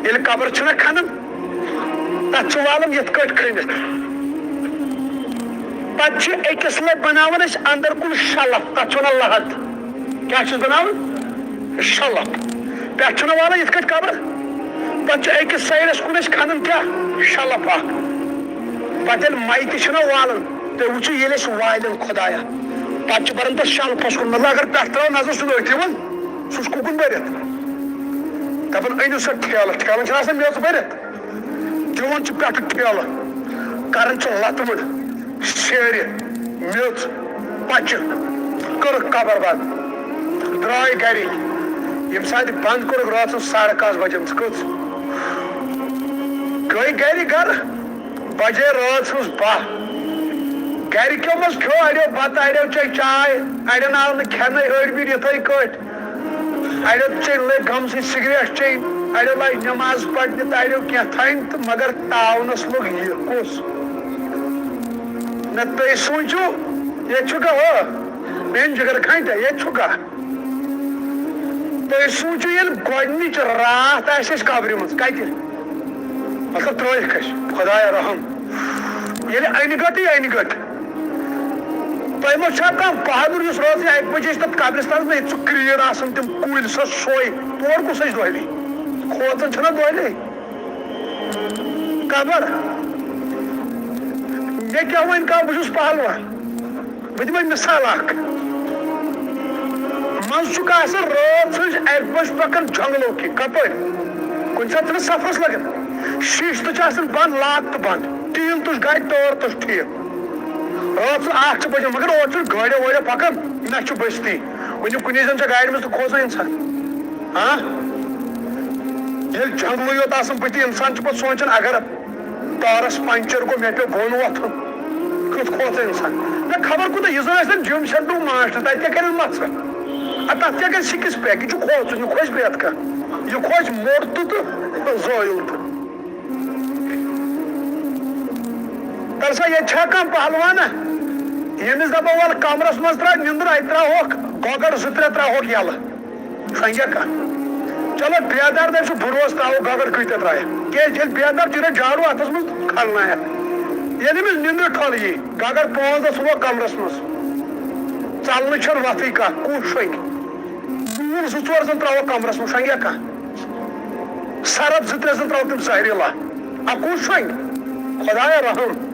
ییٚلہِ قبر چھُنہ کھنان تتھ چھُ والان یِتھ کٲٹھۍ کھٔنِتھ پتہٕ چھِ أکِس لٹہِ بناوان أسۍ اندر کُن شلف تتھ چھِ ونان لحد کیٛاہ چھِس بناوان شلف پٮ۪ٹھٕ چھُنہ والان یِتھ کٲٹھۍ قبر پتہٕ چھِ أکِس سایڈس کُن أسۍ کھنان کیٛاہ شلف اکھ پتہٕ ییٚلہِ میتہِ چھِنہ والان تُہۍ وٕچھِو ییٚلہِ أسۍ والن خۄدایا پتہٕ چھِ بران تتھ شلفس کُن مطلب اگر پٮ۪ٹھٕ تراوو نظر سُہ أتھۍ یِوان سُہ چھُ کُکُن بٔرِتھ دپان أنِو سا ٹھیلہٕ ٹھیلن چھِنہ آسان میٚژ بٔرِتھ دِوان چھِ پٮ۪ٹھٕ ٹھیلہٕ کران چھِ لتمٕڑ شیرِ میٚژ پچہِ کٔرٕکھ قبر بند درٛاے گرِ ییٚمہِ ساتہٕ بند کوٚرُکھ رٲژ 10:30 بجے کٔژ گٔے گرِ گرٕ بجے رٲژ 10 گرِکیو منٛز کھیوٚو اڑیو بتہٕ اڑیو چے چاے اڑٮ۪ن آو نہٕ کھٮ۪نٕے أڑۍ بیٖٹھ یِتھٕے کٲٹھۍ اڑیو چے لٔگۍ گمسٕے سِگریٹ چیٚنۍ اڑیو لجہِ نٮ۪ماز پرنہِ تہٕ اڑیو کینٛہہ تھاینۍ تہٕ مگر تاونس لوٚگ یہِ کُس نہ تُہۍ سوٗنٛچِو ییٚتہِ چھُ کانٛہہ ہُہ میٲنۍ جگر کھنٛٹیا ییٚتہِ چھُ کانٛہہ تُہۍ سوٗنٛچِو ییٚلہِ گۄڈنِچ راتھ آسہِ اَسہِ قبرِ منٛز کتہِ مطلب ترٲیِکھ اَسہِ خۄدایا رحم ییٚلہِ انہِ گٔٹٕے انہِ گٔٹ تۄہہِ ما چھا کانٛہہ بہادُر یُس روزِ 1 بجے تتھ قبرِستانس منٛز ییٚتہِ چھُ کرٛیٖڈ آسان تِم کُلۍ سۄ سۄے تور کُس اَسہِ دۄہلی کھوژان چھِنہ دۄہلی قبر مےٚ کیٛاہ وۄنۍ کانٛہہ بہٕ چھُس پہلوان بہٕ دِمے مِثال اکھ منٛزٕ چھُکھ آسان رٲژ ہٕنٛز 1 بجہِ پکان جنگلو کِنۍ کپٲرۍ کُنہِ ساتہٕ چھِنہ سفرس لگان شیٖشہٕ تہِ چھِ آسان بنٛد لاک تہٕ بنٛد تیٖل تُج گاڑِ تور تہِ چھُ ٹھیٖک رٲژ 1 چھِ بجان مگر اورٕ چھِ گاڑیو واڑیو پکان نہ چھُ بٔستی ؤنِو کُنی زن چھِ گاڑِ منٛز تہٕ کھوژان انسان ییٚلہِ جنگلٕے یوت آسان بٕتھِ انسان چھُ پتہٕ سونٛچان اگر تارس پنچر گوٚو مےٚ پیٚو بۄن وۄتھُن کیُتھ کھوژان انسان مےٚ خبر کوٗتاہ یہِ زن ٲسۍ جِم سینٹرُک ماسٹر تتہِ کیٛاہ کرن مژٕ تتھ کیٛاہ گژھِ سِکِس پیک یہِ چھُ کھوژُن یہِ کھوژِ پرٛٮ۪تھ کانٛہہ یہِ کھوژِ موٚٹ تہٕ زٲیُل تہٕ تر سا ییٚتہِ چھا کانٛہہ پہلوانا ییٚمِس دپو ول کمرس منٛز تراو نِندٕر اتہِ تراوہوکھ گۄگٕر 2-3 تراوہوکھ یلہٕ سنگیا کانٛہہ چلو بیدار دپہِ سُہ بروس تراوو گۄگٕر کۭتیاہ ترایہِ کیٛازِ ییٚلہِ بیدار چیٖرِ جاڑو اتھس منٛز کھلنایکھ ییٚلہِ أمِس نِندٕر ٹھۄل یی گۄگٕر 5 دۄہ ژھٕنو کمرس منٛز ژلنہٕ چھنہٕ وتھٕے کانٛہہ کُس شۄنگہِ ڈوٗل 2-4 زن تراوو کمرس منٛز شۄنگیا کانٛہہ سرد 2-3 زن تراوو تِم زہریلا کُس شۄنگہِ خۄدایا رحم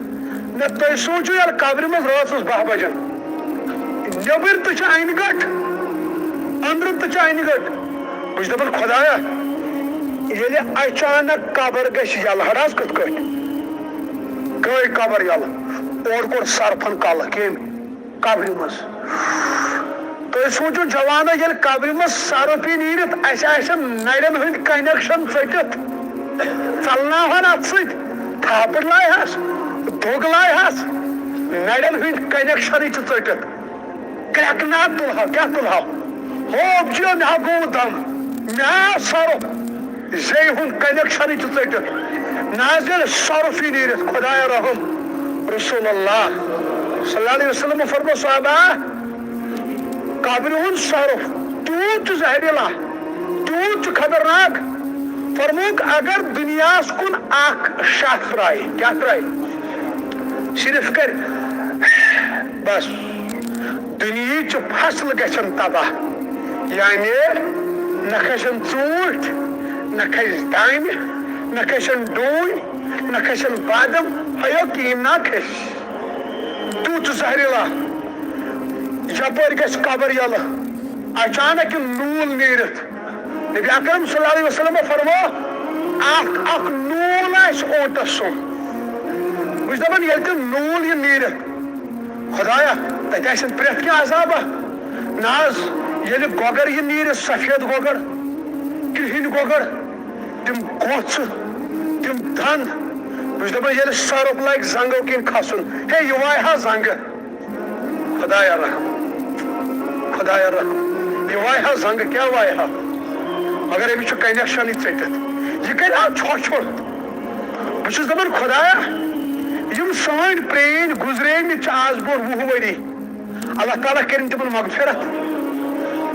نہ تُہۍ سوٗنٛچِو ییٚلہِ قبرِ منٛز رٲژ 10 بجن نیبٕرۍ تہِ چھِ انہِ گٔٹ أنٛدرٕ تہِ چھِ انہِ گٔٹ بہٕ چھُس دپان خۄدایا ییٚلہِ اچانک قبر گژھِ یلہٕ حظ کِتھ کٲٹھۍ گٔے قبر یلہٕ اورٕ کوٚر سرفن کلہٕ کٔمۍ قبرِ منٛز تُہۍ سوٗنٛچِو جوانو ییٚلہِ قبرِ منٛز سرف یی نیٖرِتھ اسہِ آسن نرٮ۪ن ہٕنٛدۍ کنیکشن ژٔٹِتھ ژلناوہن اتھ سۭتۍ تھاپڑ لایہس دُگ لایہس نرٮ۪ن ہٕنٛدۍ کنیکشنٕے چھِ ژٔٹِتھ کرٛٮ۪کنات تُلہو کیٛاہ تُلہو ہوپ چیو مےٚ ہا گوٚو دم مےٚ ہا سرف زیٚیہِ ہُنٛد کنیکشنٕے چھِ ژٔٹِتھ نہ حظ ییٚلہِ سرف یی نیٖرِتھ خۄدایا رحم رسول اللہ صلی اللہ علیہ وسلم فرمو صحابہ قبرِ ہُنٛد سرف تیوٗت چھُ زہریلا تیوٗت چھُ خطرناک فرموُکھ اگر دُنیاہس کُن اکھ شاہ ترایہِ کیٛاہ ترایہِ صرف کرِ بس دُنیہٕچ فصل گژھن تباہ یعنی نہ کھسن ژوٗنٛٹھۍ نہ کھسہِ دانہِ نہ کھسن ڈوٗنۍ نہ کھسن بادم ہیو کہیٖنۍ نہ کھسہِ تیوٗت چھُ زہریلا یپٲرۍ گژھِ قبر یلہٕ اچانک یہِ نوٗل نیٖرِتھ نبی اکرم صلی اللہ علیہ وسلم فرمو اکھ نوٗل آسہِ اوٗنٹس سُمب بہٕ چھُس دپان ییٚلہِ تہِ نوٗل یہِ نیٖرِتھ خۄدایا تتہِ آسن پرٛٮ۪تھ کینٛہہ عذابہ نہ حظ ییٚلہِ گۄگٕر یہِ نیٖرِتھ سفید گۄگٕر کرٛہِنۍ گۄگٕر تِم گوژھٕ تِم دن بہٕ چھُس دپان ییٚلہِ سرف لگہِ زنگو کِنۍ کھسُن ہے یہِ وایہِ ہا زنگہٕ خۄدایا رحم خۄدایا رحم یہِ وایہِ ہا زنگہٕ کیٛاہ وایہِ ہا مگر أمِس چھُ کنیکشنٕے ژٔٹِتھ یہِ کرِ ہا ژھۄچُر بہٕ چھُس دپان خۄدایا یِم سٲنۍ پرٛٲنۍ گُزریمٕتۍ چھِ آز برونٛٹھ 20 ؤری اللہ تعالیٰ کٔرِنۍ تِمن مغفرت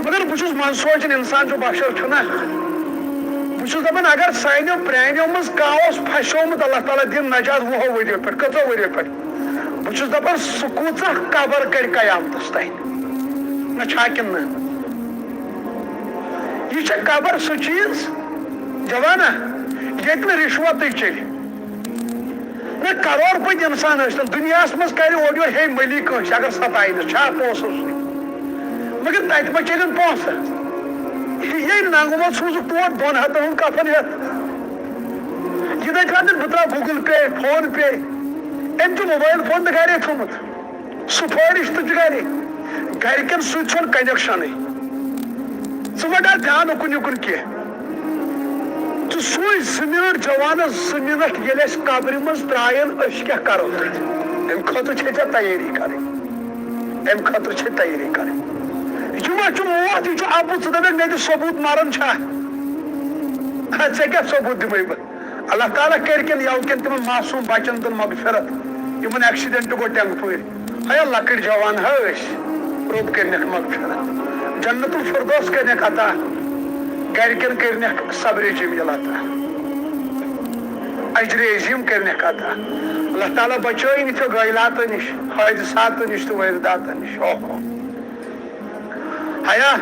مگر بہٕ چھُس منٛزٕ سونٛچان انسان چھُ بشر چھُنہ بہٕ بہت دپان اگر سانیو پرانیو مز کانٛہہ پھسیومت اللہ تعالیٰ دن نجات 20 ؤریو پہ 30 ؤریو پہ بہت دپان سہ کوٗتاہ قبر کڑِ قیامتس تام نہ چھا کِنہٕ نہ یہ چھا قبر سہ چیز جوانا ییٚتہِ نہٕ رشوتٕے چلہِ نہ کروڑ پٔتۍ انسان ٲسۍتن دُنیاہس منٛز کرِ اورٕ یورٕ ہے مٔلی کٲنٛسہِ اگر ستاینس چھا پونٛسہٕ سۭتۍ مگر تتہِ ما چلن پونٛسہٕ ییٚلہِ ننٛگمت سوٗزُکھ تور 2 ہتن ہُنٛد کفن ہٮ۪تھ یہِ دپہِ خاطر بہٕ تراو گوٗگل پے فون پے أمۍ چھُ موبایل فون تہِ گرے تھوٚمُت سُفٲرِش تہِ چھُ گرے گرِکٮ۪ن سۭتۍ چھُنہٕ کنیکشنٕے ژٕ ما ڈر دھیان اُکُن یِکُن کینٛہہ ژٕ سوٗنٛچ 2 مِنٹ جوانس 2 مِنٹ ییٚلہِ أسۍ قبرِ منٛز ترٛایَن أسۍ کیٛاہ کرو تَتہِ اَمہِ خٲطرٕ چھے ژےٚ تیٲری کرٕنۍ اَمہِ خٲطرٕ چھے تیٲری کرٕنۍ یہ ما چھُ موت یہ چھُ اَبُد ژٕ دپکھ مےٚ دِ ثوبوٗت مران چھا ژےٚ کیٛاہ ثوبوٗت دِمے بہٕ اللہ تعالیٰ کٔرۍکن یوکٮ۪ن تِمن معصوٗم بچن تن مغفرت یِمن ایکسیڈنٹ گوٚو ٹینٛگہٕ پھٔرۍ ہیا لۄکٕٹۍ جوان ہا ٲسۍ رۄب کٔرنکھ مغفرت جنت الفردوس کٔرنکھ عطا گرِکٮ۪ن کٔرنکھ صبرِ جمیٖل عطا اجرِ عظیٖم کٔرنکھ عطا اللہ تعالیٰ بچٲیِن یِتھیو غٲیلاتو نِش حٲدثاتو نِش تہٕ وٲرِداتو نِش ہیا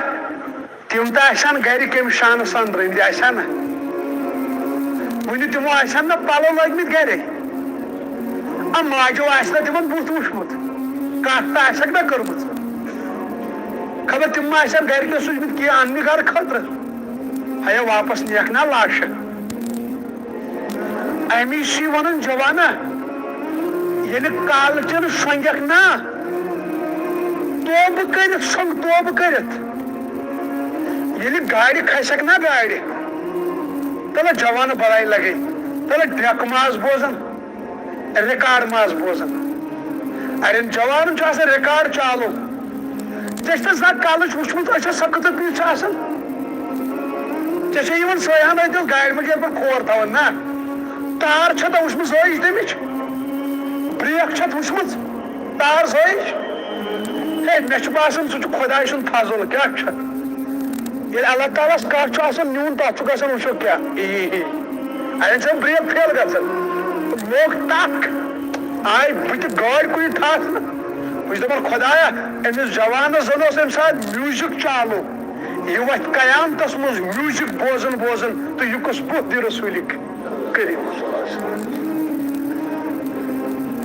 تِم تہِ آسن گرِ کمہِ شانہٕ سان رٔنٛدۍ آسن نا وُنہِ تِمو آسن نا پلو لٲگمٕتۍ گرے ماجو آسہِ نا تِمن بُتھ وٕچھمُت کتھ تہِ آسٮ۪کھ نا کٔرمٕژ خبر تِم ما آسن گرِکٮ۪و سوٗزمٕتۍ کینٛہہ اننہِ گرٕ خٲطرٕ ہیا واپس نِیکھ نا لاشہِ امی چھُ ونان جوانا ییٚلہِ کالچن شۄنٛگکھ نا توبہٕ کٔرِتھ سۄنٛگ توبہٕ کٔرِتھ ییٚلہِ گاڑِ کھسکھ نا گاڑِ تلہٕ جوانہٕ بلاے لگے تلہٕ ڈیکہٕ ماز بوزان رِکاڈ ماز بوزان اڑٮ۪ن جوانن چھُ آسان رِکاڈ چالو ژےٚ چھُتھ زانٛہہ کالٕچ وٕچھمُت أچھس سۄ کۭژاہ پیٖژ چھِ آسان ژےٚ چھے یِوان سٲیہان أتھۍ گاڑِ منٛز ییٚلہِ پتہٕ کھور تھاوان نا تار چھتھ وٕچھمٕژ ٲج تمِچ بریک چھتھ وٕچھمٕژ تار سٲیِچ ہے مےٚ چھُ باسان سُہ چھُ خۄداے سُنٛد فضل کیٛاہ چھُ ییٚلہِ اللہ تعالیٰ ہس کتھ چھُ آسان نیُن تتھ چھُ گژھان وٕچھو کیٛاہ اڑٮ۪ن چھِ بریک فیل گژھان لوگ ٹکھ آیہِ بٕتھِ گٲڑۍ کُنہِ تھپھ بہٕ چھُس دپان خۄدایا أمِس جوانس زن اوس امہِ ساتہٕ میوٗزک چالو یہِ وتھِ قیامتس منٛز میوٗزک بوزان بوزان تہٕ یہِ کُس بُتھ دِ رسوٗلِک کٔرِم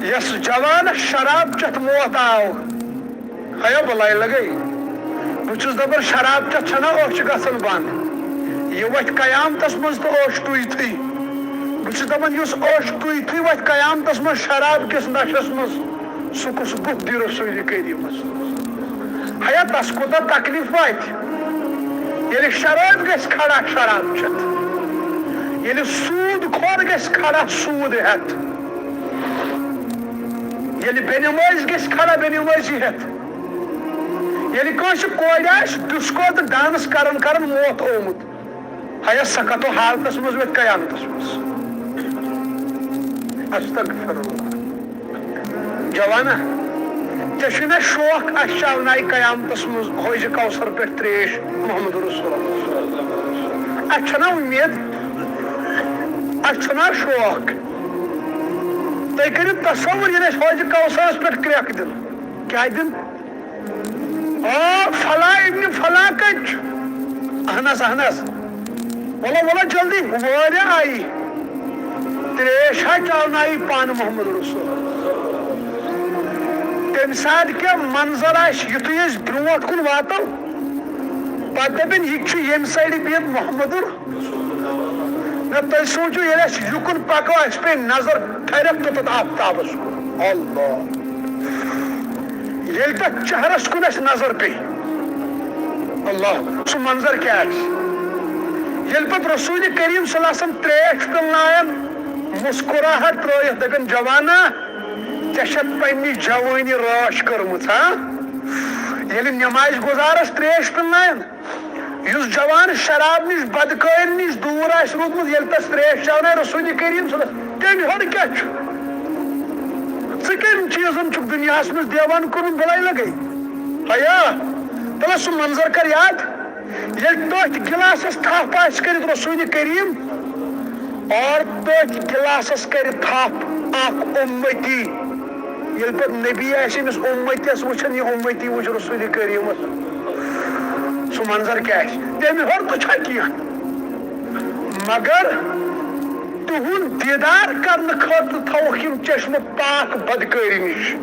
یس جوانس شراب چٮ۪تھ موت آو ہیا بلاے لگے بہٕ چھُس دپان شراب چٮ۪تھ چھنا أچھ گژھان بنٛد یہِ وتھِ قیامتس منٛز تہٕ أچھ ٹُوِتھٕے بہٕ چھُس دپان یُس أچھ ٹُوِتھٕے وتھِ قیامتس منٛز شراب کِس نشس منٛز سُہ کُس بُتھ دِ رسوٗلِ کٔریٖمس ہیا تس کوٗتاہ تکلیٖف واتہِ ییٚلہِ شراب گژھِ کھڑا شراب چٮ۪تھ ییٚلہِ سوٗد کھور گژھِ کھڑا سوٗد ہٮ۪تھ ییٚلہِ بے نمٲزی گژھِ کھڑا بے نمٲزی ہٮ۪تھ ییٚلہِ کٲنٛسہِ کورِ آسہِ ڈِسکو تہٕ ڈانس کران کران موت آمُت ہیا سۄ کتھو حالتس منٛز وۄتھِ قیامتس منٛز استغفراللہ جوانا ژےٚ چھُے نا شوق اَسہِ چاونایہِ قیامتس منٛز حوضِ کوثر پٮ۪ٹھ تریش محمد رسول اللہ اَسہِ چھنا اُمید اَسہِ چھُنا شوق تُہۍ کٔرِو تصور ییٚلہِ اَسہِ حوضِ کوثرس پٮ۪ٹھ کرٛٮ۪کھ دِنہٕ کیٛاہ دِنہٕ فلاں ابن فلاں کتہِ چھُ اہن حظ وَلو وَلو جلدی واریاہ آیی تریش ہا چاونایی پانہٕ محمد رسول تمہِ ساتہٕ کیٛاہ منظر آسہِ یُتھُے أسۍ برونٛٹھ کُن واتو پتہٕ دپن یہِ چھُ ییٚمہِ سایڈٕ بِہِتھ محمدُر نہ تُہۍ سوٗنٛچِو ییٚلہِ أسۍ یُکُن پکو اَسہِ پیٚیہِ نظر ٹھرٮ۪کھ توٚتتھ آفتابس کُن اللہ ییٚلہِ تتھ چہرس کُن اَسہِ نظر پیٚیہِ اللہ سُہ منظر کیٛاہ آسہِ ییٚلہِ پتہٕ رسوٗلِ کریم صلی اللہ علیہ وسلم تریش پِلناون مسکراہٹ ترٲیِتھ دپن جوانا ژےٚ چھےٚ پننہِ جوٲنی رٲچھ کٔرمٕژ ہا ییٚلہِ نمازِ گُزارس تریش پِلناون یُس جوان شراب نِش بدکٲری نِش دوٗر آسہِ روٗدمُت ییٚلہِ تس تریش چاونایہِ رسوٗلِ کریم صلی تمہِ ہیوٚر کیٛاہ چھُ ژٕ کمہِ چیٖزن چھُکھ دُنیاہس منٛز دیوان کوٚرمُت بلاے لگے ہیا تلہٕ سُہ منظر کر یاد ییٚلہِ تٔتھۍ گِلاسَس تھپھ آسہِ کٔرِتھ رسول کریم اور تٔتھۍ گِلاسَس کَرِ تھپھ اکھ اُمتی ییٚلہِ پَتہٕ نبی آسہِ أمِس اُمتِس وٕچھان یہِ اُمتی وٕچھ رسول کریٖمَس سُہ منظر کیٛاہ آسہِ تَمہِ ہیوٚر تہِ چھا کینٛہہ مگر تُہُنٛد دیٖدار کرنہٕ خٲطرٕ تھاوُکھ یِم چشمہٕ پاک بدکٲری نِش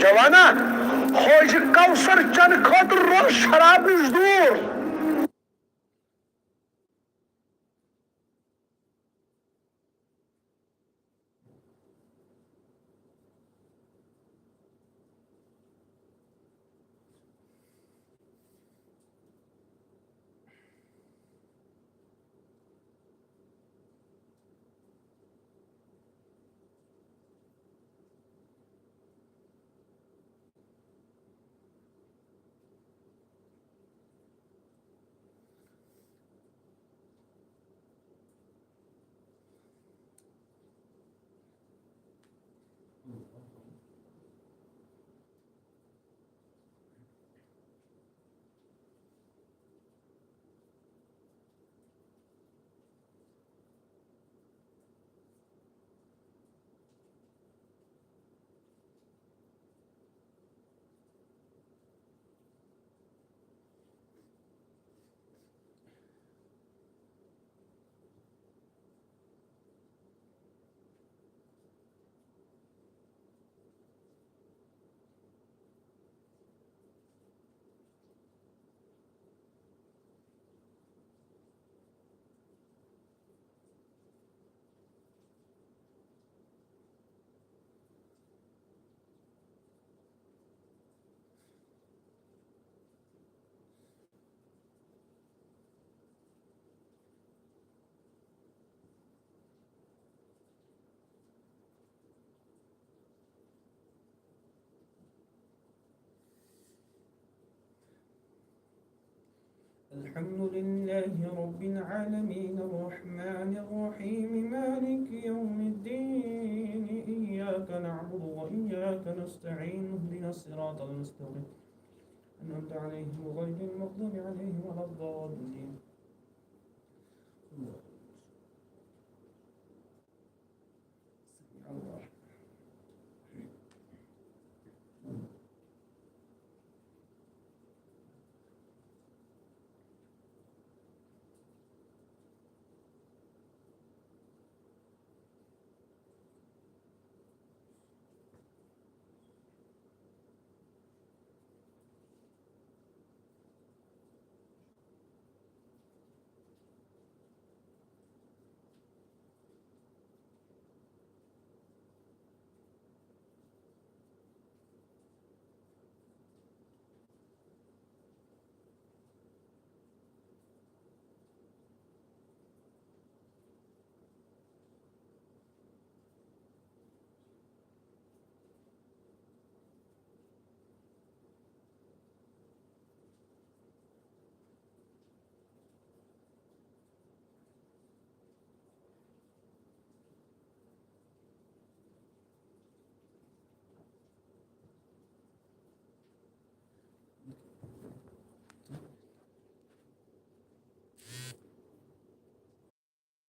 جوانا حوضِ کوثر چنہٕ خٲطرٕ روز شراب نِش دوٗر الحمد لله رب العالمين الرحمن الرحيم مالك يوم الدين إياك نعبد وإياك نستعين اهدنا الصراط المستقيم أنعمت عليهم غير المغضوب عليهم ولا الضالين